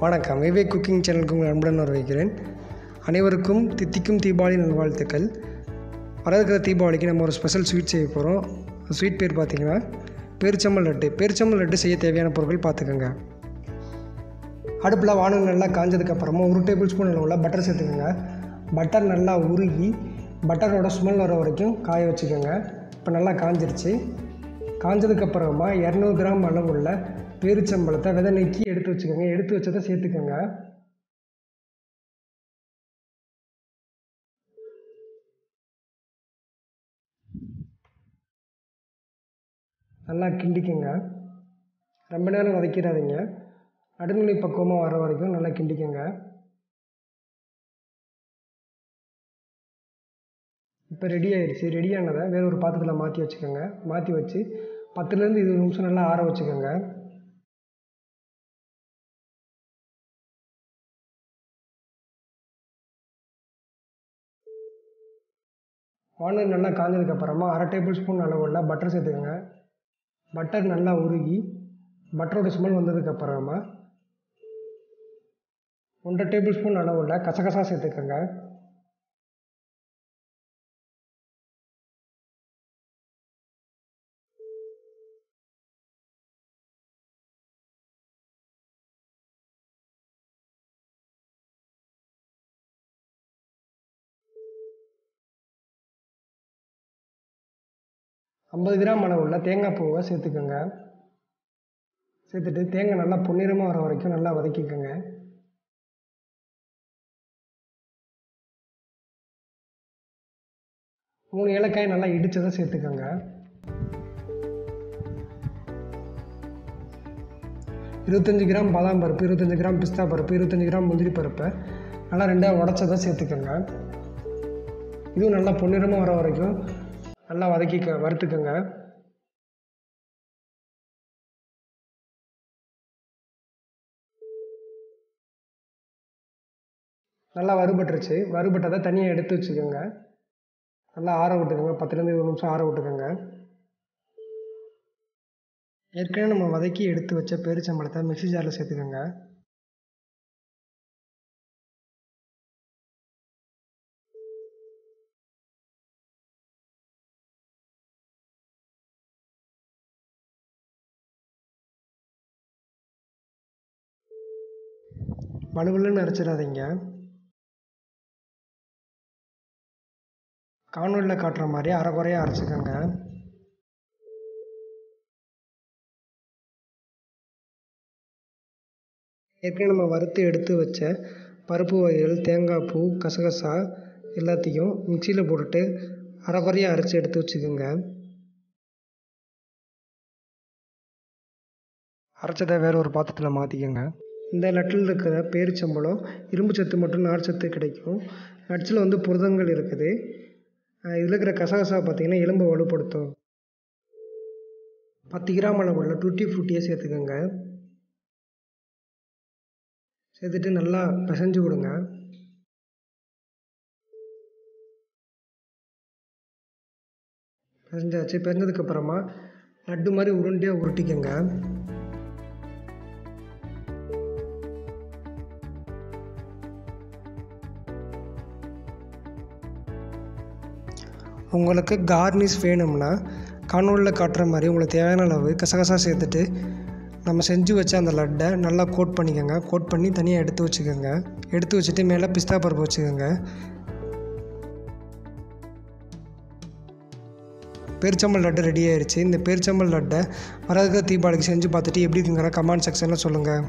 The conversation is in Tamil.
வணக்கம். விவேக் குக்கிங் சேனலுக்கு உங்கள் அன்புடன் வரவேற்கிறேன். அனைவருக்கும் தித்திக்கும் தீபாவளி நல்வாழ்த்துக்கள். வரவிருக்கிற தீபாவளிக்கு நம்ம ஒரு ஸ்பெஷல் ஸ்வீட் செய்ய போகிறோம். ஸ்வீட் பேர் பார்த்திங்கன்னா பேரிச்சம்பழம் லட்டு. பேரிச்சம்பழம் லட்டு செய்ய தேவையான பொருட்கள் பார்த்துக்கோங்க. அடுப்பில் வானல் நல்லா காஞ்சதுக்கப்புறமா 1 டேபிள் ஸ்பூன் அளவில் பட்டர் சேர்த்துக்கோங்க. பட்டர் நல்லா உருகி பட்டரோட ஸ்மெல் வர வரைக்கும் காய வச்சுக்கோங்க. இப்போ நல்லா காஞ்சிருச்சு. காஞ்சதுக்கப்புறமா 200 கிராம் அளவுள்ள பேரிச்சம்பழத்தை விதை நீக்கி எடுத்து வச்சுக்கோங்க. எடுத்து வச்சதை சேர்த்துக்கோங்க. நல்லா கிண்டிக்கோங்க. ரொம்ப நேரம் வதக்கிடாதீங்க. நடுநிலை பக்குவமாக வர வரைக்கும் நல்லா கிண்டிக்கோங்க. இப்போ ரெடி ஆயிடுச்சு. ரெடியானதை வேறு ஒரு பாத்திரத்தில் மாற்றி வச்சுக்கோங்க. மாற்றி வச்சு 10லேருந்து 20 நிமிஷம் நல்லா ஆற வச்சுக்கோங்க. வானல் நல்லா காஞ்சதுக்கப்புறமா 1/2 டேபிள் ஸ்பூன் அளவுள்ள பட்டர் சேர்த்துக்கோங்க. பட்டர் நல்லா உருகி பட்டரோட ஸ்மெல் வந்ததுக்கப்புறமா 1/2 டேபிள் ஸ்பூன் அளவுள்ள கசகசா சேர்த்துக்கோங்க. ஐம்பது கிராம் அளவுள்ள தேங்காய் பூவை சேர்த்துக்கோங்க. சேர்த்துட்டு தேங்காய் நல்லா பொன்னிறமாக வர வரைக்கும் நல்லா வதக்கிக்கோங்க. மூணு ஏலக்காய் நல்லா இடித்ததை சேர்த்துக்கோங்க. 25 கிராம் பாதாம் பருப்பு, 25 கிராம் பிஸ்தா பருப்பு, 25 கிராம் முந்திரி பருப்பை நல்லா 2ஆக உடச்சதை சேர்த்துக்கோங்க. இதுவும் நல்லா பொன்னிறமாக வர வரைக்கும் நல்லா வறுத்துக்கோங்க. நல்லா வறுபட்டுருச்சு. வறுபட்டதை தனியாக எடுத்து வச்சுக்கோங்க. நல்லா ஆற விட்டுக்கோங்க. 10லேருந்து 20 நிமிஷம் ஆற விட்டுக்கோங்க. ஏற்கனவே நம்ம வதக்கி எடுத்து வச்ச பேரிச்சம்பழத்தை மிக்ஸி ஜாரில் சேர்த்துக்கோங்க. வலுவலுன்னு அரைச்சிடாதீங்க. காணொலியில் காட்டுற மாதிரி அரைக்குறையாக அரைச்சிக்கோங்க. ஏற்கனவே நம்ம வறுத்து எடுத்து வச்ச பருப்பு வகைகள், தேங்காய் பூ, கசகசா எல்லாத்தையும் மிக்சியில் போட்டுட்டு அரைக்குறையாக அரைச்சி எடுத்து வச்சுக்கோங்க. அரைச்சதை வேறு ஒரு பாத்திரத்தில் மாற்றிக்கோங்க. இந்த லட்டில் இருக்கிற பேரிச்சம்பழம் இரும்பு சத்து மற்றும் நார் சத்து கிடைக்கும். நட்ஸில் வந்து புரதங்கள் இருக்குது. இதில் இருக்கிற கசகசா பார்த்திங்கன்னா எலும்பை வலுப்படுத்தும். 10 கிராம் அளவுள்ள டூட்டி ஃப்ரூட்டியை சேர்த்துக்கோங்க. சேர்த்துட்டு நல்லா பிசைஞ்சு விடுங்க. பிசைஞ்சாச்சு. பிசைஞ்சதுக்கப்புறமா லட்டு மாதிரி உருண்டையாக உருட்டிக்கோங்க. உங்களுக்கு கார்னிஷ் வேணும்னா காணொலியில் காட்டுற மாதிரி உங்களுக்கு தேவையான அளவு கசகசா சேர்த்துட்டு நம்ம செஞ்சு வச்ச அந்த லட்டை நல்லா கோட் பண்ணிக்கோங்க. கோட் பண்ணி தனியாக எடுத்து வச்சுக்கோங்க. எடுத்து வச்சுட்டு மேலே பிஸ்தா பருப்பு வச்சுக்கோங்க. பேரிச்சம்பழம் லட்டு ரெடி ஆயிடுச்சு. இந்த பேரிச்சம்பழம் லட்டை வரதுக்கு தீபாவளிக்கு செஞ்சு பார்த்துட்டு எப்படி இருக்குங்கிற கமெண்ட் செக்ஷனில் சொல்லுங்கள்.